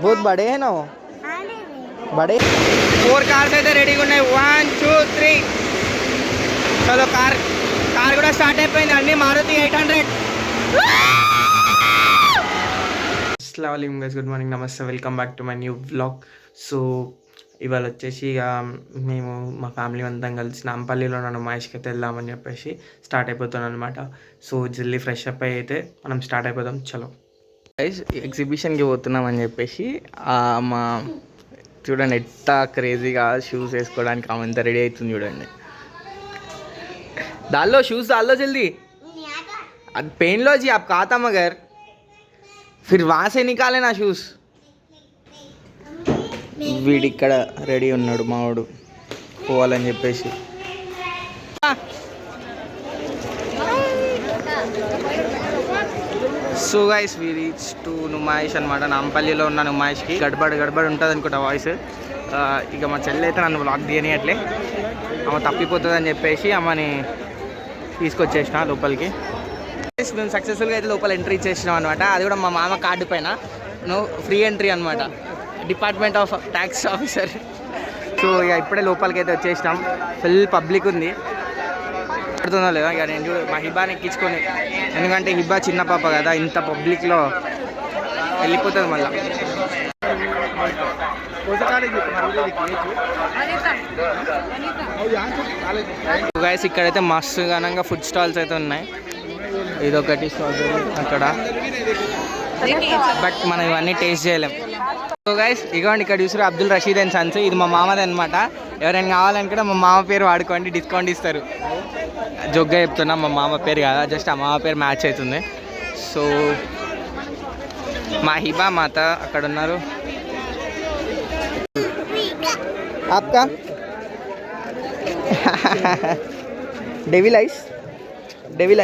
बहुत बड़े हैं ना वो बड़े 4 కార్స్ అయితే రెడీగా ఉన్నాయి 1 2 3 చలో కార్ కూడా స్టార్ట్ అయిపోయింది అండి మారుతి 800 అస్సలాముఅలైకుం గైస్ గుడ్ మార్నింగ్ నమస్తే welcome back to my new vlog so ఇవాళ వచ్చేసి మేము మా ఫ్యామిలీ అంతా కలిసి నాంపల్లిలో నన్ను మహేష్కి అయితే వెళ్దామని చెప్పేసి స్టార్ట్ అయిపోతున్నాను అనమాట సో జల్దీ ఫ్రెష్ అప్ అయితే మనం స్టార్ట్ అయిపోదాం చలో గైస్ ఎగ్జిబిషన్కి పోతున్నామని చెప్పేసి మా చూడండి ఎంత క్రేజీగా షూస్ వేసుకోవడానికి ఆమె ఎంత రెడీ అవుతుంది చూడండి डालो शूज डाल लो जल्दी अब पहन लो जी आप कहा था मगर फिर वहाँ से निकाले ना शूज వీడి ఇక్కడ రెడీ ఉన్నాడు మావాడు పోవాలని చెప్పేసి so guys we reach to Numaish అనమాట నాంపల్లిలో ఉన్న నుమాయిష్కి గడబడి ఉంటుంది అనుకుంటా వాయిస్ ఇక మా చెల్లి అయితే నన్ను వ్లాగ్ తీయనియట్లే ఆమె తప్పిపోతుంది అని చెప్పేసి ఆమెని తీసుకొచ్చేసిన లోపలికి మేము సక్సెస్ఫుల్గా అయితే లోపల ఎంట్రీ చేసినాం అనమాట అది కూడా మా మామ కార్డు పైన ఫ్రీ ఎంట్రీ అనమాట department of tax officer so ఇక ఇప్పుడే లోపలికి అయితే వచ్చేసినాం ఫుల్ పబ్లిక్ ఉంది పడుతుందో లేదా ఇక నేను చూడు మా హిబాని ఎక్కించుకొని ఎందుకంటే హిబా చిన్న పాప కదా ఇంత పబ్లిక్లో వెళ్ళిపోతుంది మళ్ళీ గైస్ ఇక్కడైతే మస్తు ఘనంగా ఫుడ్ స్టాల్స్ అయితే ఉన్నాయి ఇదొకటి స్ట్రాబెరీ అక్కడ బట్ మనం ఇవన్నీ టేస్ట్ చేయలేం సో గైస్ ఇగోండి ఇక్కడ చూసారు అబ్దుల్ రషీద్ అండ్ సన్స్ ఇది మా మామది అనమాట ఎవరైనా కావాలనుకుంటే మా మామ పేరు వాడుకోండి డిస్కౌంట్ ఇస్తారు జోగ్గా చెప్తున్నా మా మామ పేరు కాదా జస్ట్ ఆ మామ పేరు మ్యాచ్ అవుతుంది సో మా హిబా మాత అక్కడ ఉన్నారు आपका devil ice devil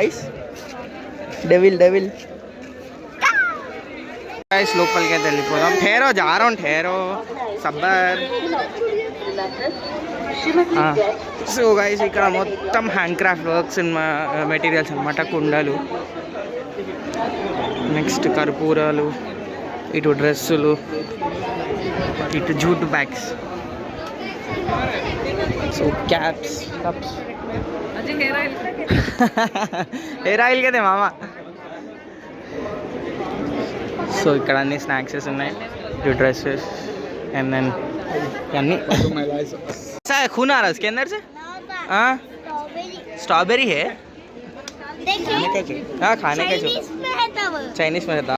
guys local के వెళ్ళిపోదాం ठहरो जा रहा हूं ठहरो सब्बर సో గైస్ ఇక్కడ మొత్తం హ్యాండ్ క్రాఫ్ట్ వర్క్స్ మెటీరియల్స్ అన్నమాట కుండలు నెక్స్ట్ కర్పూరాలు ఇటు డ్రెస్సులు ఇటు jute bags so caps cups hair oil కదే మామ సో ఇక్కడ అన్ని స్నాక్సెస్ ఉన్నాయి ఇటు డ్రెస్సెస్ అండ్ దెన్ అన్నీ खून आ रहा है इसके अंदर से हाँ स्ट्रॉबेरी है हाँ खाने का जो चाइनीज में था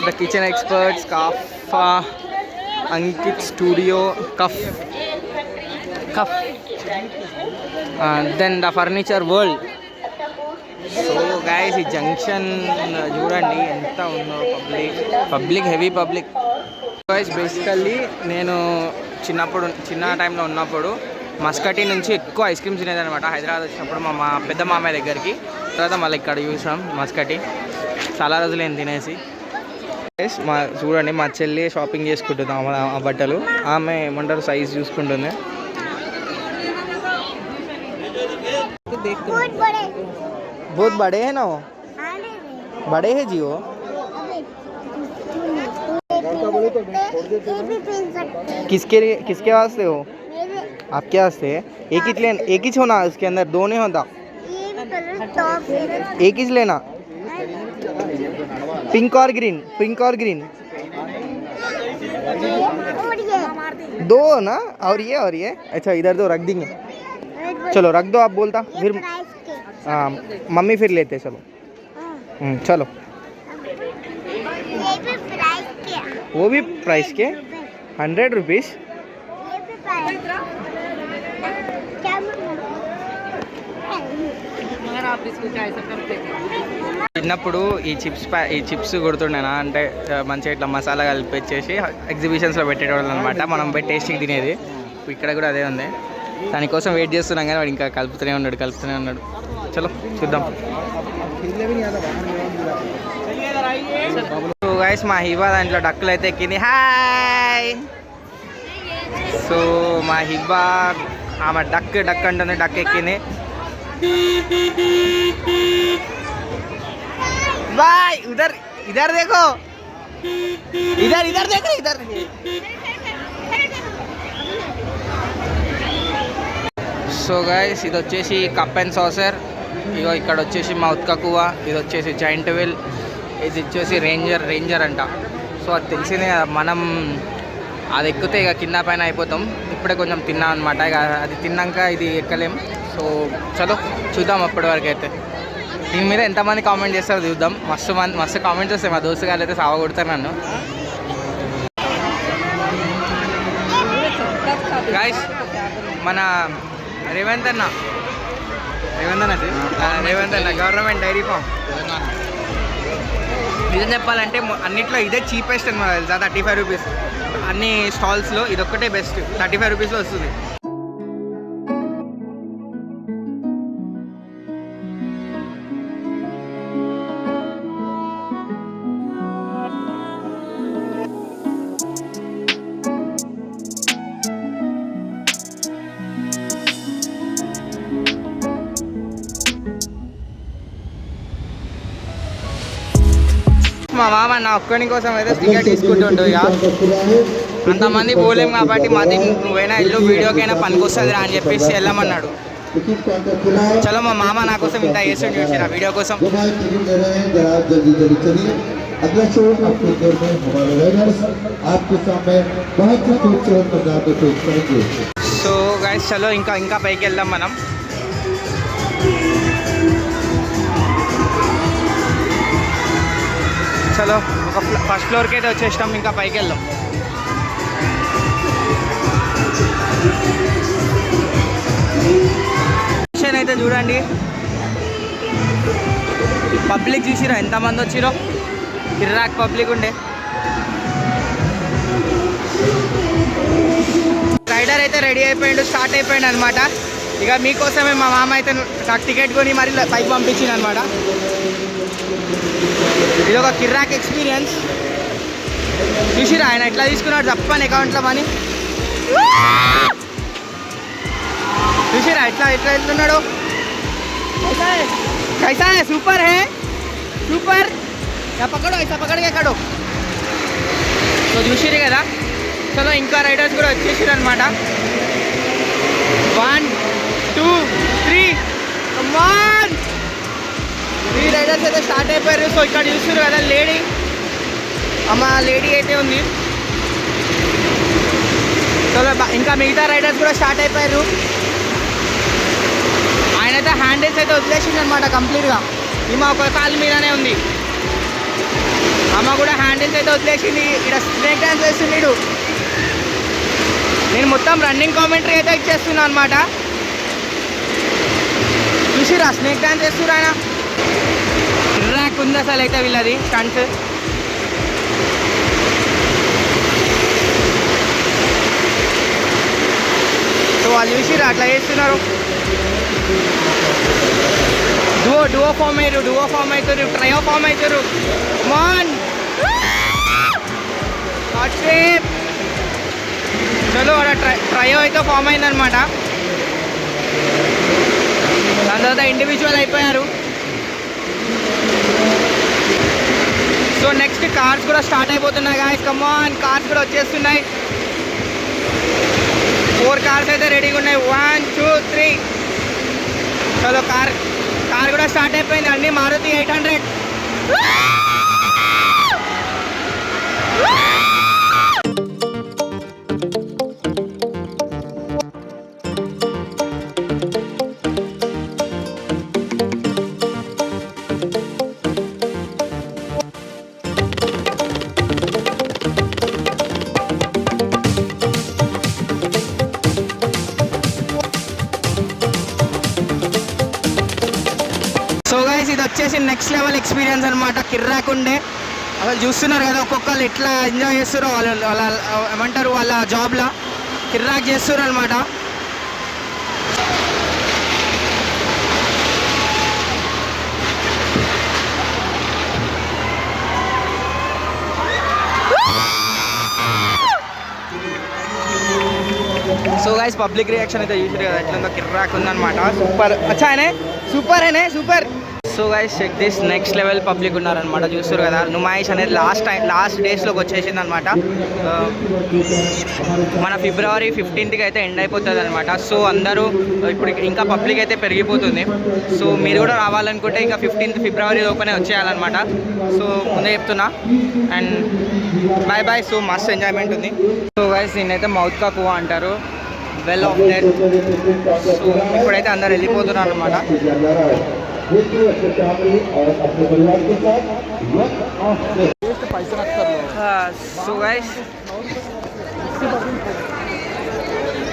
द किचन एक्सपर्ट्स काफा अंकित स्टूडियो कफ then the furniture world so guys ఈ జంక్షన్ చూడండి ఎంత ఉందో public heavy public guys basically నేను చిన్న టైంలో ఉన్నప్పుడు మస్కటీ నుంచి ఎక్కువ ఐస్ క్రీమ్స్ తినేదనమాట హైదరాబాద్ వచ్చినప్పుడు మా పెద్ద మామయ్య దగ్గరికి తర్వాత మళ్ళీ ఇక్కడ చూసాం మస్కటీ చాలా రోజులు ఏం తినేసి చూడండి మా చెల్లి షాపింగ్ చేసుకుంటుంది ఆ బట్టలు ఆమె ఏమంటారు సైజ్ చూసుకుంటుంది बहुत बड़े हैं ना वो बड़े हैं जी वो किसके वास्ते हो आपके वास्ते एक ही होना उसके अंदर दो नहीं होता एक ही लेना पिंक और ग्रीन दो ना और ये अच्छा इधर दो रख देंगे चलो रख दो आप बोलता फिर हाँ मम्मी फिर लेते चलो चलो वो भी प्राइस के 100 रुपीज़ చిన్నప్పుడు ఈ చిప్స్ గుర్తుండేనా అంటే మంచిగా ఇట్లా మసాలా కలిపేసి ఎగ్జిబిషన్స్లో పెట్టేటోళ్ళు అనమాట మనం పోయి టేస్ట్కి తినేది ఇక్కడ కూడా అదే ఉంది దానికోసం వెయిట్ చేస్తున్నాం కానీ వాడు ఇంకా కలుపుతూనే ఉన్నాడు చలో చూద్దాం సో గైస్ మా హిబా దాంట్లో డక్కులు అయితే ఎక్కింది హాయ్ సో మా హిబా ఆమె డక్ అంటుంది డక్ ఎక్కింది बाय उधर इधर देखो इधर इधर देख इधर. సో గైస్ ఇది వచ్చేసి కప్ అండ్ సాసర్. ఇగో ఇక్కడ వచ్చేసి మౌత్ కకువా, ఇది వచ్చేసి జాయింట్ వీల్, ఇది వచ్చేసి రేంజర్ అంట. సో అది తెలిసిందే కదా, మనం అది ఎక్కితే ఇక కింద పైన అయిపోతాం. ఇప్పుడే కొంచెం తిన్నాం అనమాట, ఇక అది తిన్నాక ఇది ఎక్కలేం. సో చలో చూద్దాం అప్పటి వరకు అయితే. దీని మీద ఎంతమంది కామెంట్ చేస్తారో చూద్దాం. మస్తు కామెంట్స్ వస్తాయి. మా దోస్తు గారు అయితే సావ కొడతారు నన్ను. గాయస్ మన రేవంత్ అన్న గవర్నమెంట్ డైరీ ఫామ్. నిజం చెప్పాలంటే అన్నిట్లో ఇదే చీపెస్ట్ అనమాట తెలుసా, 35 రూపీస్. అన్ని స్టాల్స్లో ఇదొక్కటే బెస్ట్, 35 రూపీస్లో వస్తుంది. మా మామ నా ఒక్కని కోసం అయితే టికెట్ తీసుకుంటుండు. ఇక అంతమంది పోలేం కాబట్టి మాది నువ్వైనా ఇల్లు వీడియోకైనా పనికొస్తుంది రా అని చెప్పేసి వెళ్ళమన్నాడు. చలో మా మామ నా కోసం ఇంత చేస్తుండు చూసి వీడియో కోసం. సో గైస్ చలో ఇంకా పైకి వెళ్దాం మనం. చలో ఒక ఫస్ట్ ఫ్లోర్కి అయితే వచ్చేసినాం, ఇంకా పైకి వెళ్దాం. అయితే చూడండి, పబ్లిక్ చూసిరా ఎంతమంది వచ్చిరో, కిర్రాక్ పబ్లిక్ ఉండే. రైడర్ అయితే రెడీ అయిపోయిండు, స్టార్ట్ అయిపోయిండు అనమాట. ఇక మీకోసమే మా మామ అయితే నాకు టికెట్ కొని మరి పైకి పంపించింది అనమాట. ఇది ఒక కిర్రాక్ ఎక్స్పీరియన్స్. చూసిరా ఆయన ఎట్లా తీసుకున్నాడు తప్పని అకౌంట్లో మనీ. చూసిరా ఎట్లా వెళ్తున్నాడు. कैसा है? सुपर है, सुपर. या पकड़ो, ऐसा पकड़ के करो. సో చూసిరు కదా. చలో ఇంకా రైడర్స్ కూడా వచ్చేసారు అనమాట. 1 2 3 కమాన్. ఈ రైడర్స్ అయితే స్టార్ట్ అయిపోయారు. సో ఇక్కడ చూసారు కదా లేడీ, లేడీ అయితే ఉంది. చలో ఇంకా మిగతా రైడర్స్ కూడా స్టార్ట్ అయిపోయారు. ఆయన అయితే హ్యాండిల్స్ అయితే వదిలేసింది అనమాట కంప్లీట్గా. ఈమె ఒక కాలు మీదనే ఉంది. అమ్మ కూడా హ్యాండిల్స్ అయితే వదిలేసింది. ఇక్కడ స్నేక్ డాన్స్ వేస్తున్నాడు. నేను మొత్తం రన్నింగ్ కామెంటరీ అయితే ఇచ్చేస్తున్నాను అనమాట. చూసిరా స్నేక్ డాన్స్ వేస్తున్నారు ఆయన. కిర్రాక్ ఉంది అసలు అయితే వీళ్ళది స్టంట్స్. సో వాళ్ళు చూసిరా అట్లా చేస్తున్నారు. డువో ఫామ్ అవుతారు, ట్రయో ఫామ్ అవుతారు. మాన్ చలో అక్కడ ట్రయో అయితే ఫామ్ అయిందనమాట. దాని తర్వాత ఇండివిజువల్ అయిపోయారు. సో నెక్స్ట్ కార్స్ కూడా స్టార్ట్ అయిపోతున్నాయి గాయ్స్. కమాన్, కార్స్ కూడా వచ్చేస్తున్నాయి. 4 కార్స్ అయితే రెడీగా ఉన్నాయి. 1 2 3. చలో కార్ కూడా స్టార్ట్ అయిపోయింది. అన్ని మారుతి 800. ఇది వచ్చేసి నెక్స్ట్ లెవెల్ ఎక్స్పీరియన్స్ అనమాట. కిర్రాక్ ఉండే అసలు చూస్తున్నారు కదా ఒక్కొక్కరు ఎట్లా ఎంజాయ్ చేస్తారో. వాళ్ళ ఏమంటారు వాళ్ళ జాబ్లా కిర్రాక్ చేస్తారు అనమాట. సో గైస్ పబ్లిక్ రియాక్షన్ అయితే చూసారు కదా ఎట్లా కిర్రాక్ ఉందన్నమాట. సూపర్. అచ్చా super super. So so guys check this next level public ఉన్నారనమాట. చూస్తారు కదా, నుమాయిష్ అనేది లాస్ట్ డేస్లోకి వచ్చేసింది అనమాట. మన ఫిబ్రవరి 15th అయితే ఎండ్ అయిపోతుంది అనమాట. సో అందరూ ఇప్పుడు ఇంకా పబ్లిక్ అయితే పెరిగిపోతుంది. సో మీరు కూడా రావాలనుకుంటే ఇంకా 15th ఫిబ్రవరి లోపలే వచ్చేయాలన్నమాట. సో ముందే చెప్తున్నా. And bye bye. సో మస్త్ ఎంజాయ్మెంట్ ఉంది. సో గైస్ దీన్నైతే మౌత్ కా కువా అంటారు, వెల్ ఆఫ్ డెత్. సో ఇప్పుడైతే అందరు వెళ్ళిపోతున్నారు అనమాట. సో గైస్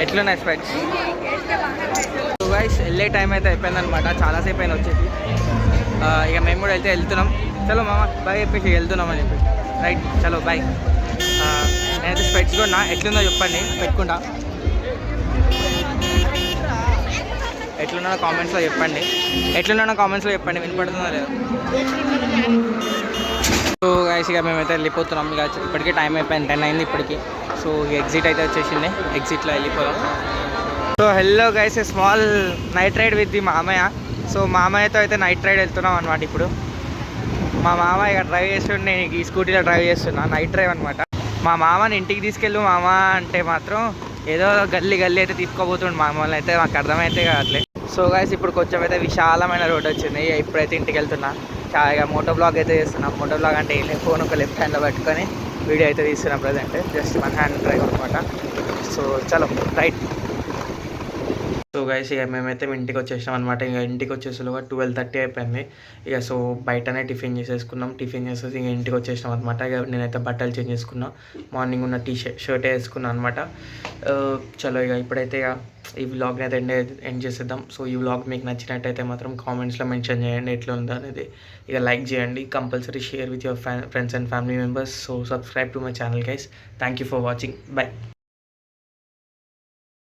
ఎట్లున్నాయి స్పెక్ట్స్? సో గైస్ వెళ్ళే టైం అయితే అయిపోయింది అనమాట. చాలాసేపు అయినా వచ్చేసి ఇక మేము కూడా అయితే వెళ్తున్నాం. చలో మామ బాయ్ చెప్పేసి వెళ్తున్నాం అని చెప్పి. రైట్, చలో బాయ్. నేనైతే స్పెక్ట్స్ కొన్నా, ఎట్లుందో చెప్పండి పెట్టుకుంటా. ఎట్లున్నానో కామెంట్స్లో చెప్పండి, వినపడుతుందో లేదో. సో గైస్ ఇక మేమైతే వెళ్ళిపోతున్నాం. ఇక ఇప్పటికీ టైం అయిపోయింది, 10 అయింది ఇప్పటికి. సో ఎగ్జిట్ అయితే వచ్చేసింది, ఎగ్జిట్లో వెళ్ళిపోదాం. So hello guys, small night ride with the మామయ్య. సో మామయ్యతో అయితే నైట్ రైడ్ వెళ్తున్నాం అనమాట. ఇప్పుడు మా మామ ఇక డ్రైవ్ చేస్తుండే, నేను ఈ స్కూటీలో డ్రైవ్ చేస్తున్నా, నైట్ డ్రైవ్ అనమాట. మా మామని ఇంటికి తీసుకెళ్ళు మామ అంటే మాత్రం ఏదో గల్లీ అయితే తీసుకోబోతుండు మామూలు అయితే, మాకు అర్థమైతే కావట్లేదు. సో గైస్ ఇప్పుడు కొంచెం అయితే విశాలమైన రోడ్ వచ్చింది. ఇప్పుడైతే ఇంటికి వెళ్తున్నా. ఇక మోటో బ్లాగ్ అయితే చేస్తున్నాం. మోటో బ్లాగ్ అంటే ఫోన్ ఒక లెఫ్ట్ హ్యాండ్లో పట్టుకొని వీడియో అయితే తీస్తున్నాం ప్రజెంట్. జస్ట్ 1 హ్యాండ్ డ్రైవ్ అనమాట. సో చలో రైట్. సో గైస్ ఇక మేమైతే ఇంటికి వచ్చేసాం అనమాట. ఇక ఇంటికి వచ్చేసరిగా 12:30 అయిపోయింది. ఇక సో బయటనే టిఫిన్ చేసేసుకున్నాం. టిఫిన్ చేసేసి ఇక ఇంటికి వచ్చేసాం అనమాట. ఇక నేనైతే బట్టలు చేంజ్ చేసుకున్నా. మార్నింగ్ ఉన్న షర్ట్ వేసుకున్నాను అనమాట. చలో ఇక ఇప్పుడైతే ఇక ఈ వ్లాగ్ని అయితే ఎండ్ చేసేద్దాం. సో ఈ వ్లాగ్ మీకు నచ్చినట్టయితే మాత్రం కామెంట్స్లో మెన్షన్ చేయండి ఎట్లా ఉందో అనేది. ఇక లైక్ చేయండి, compulsory share with your friends and family members. So subscribe to my channel guys. Thank you for watching. By.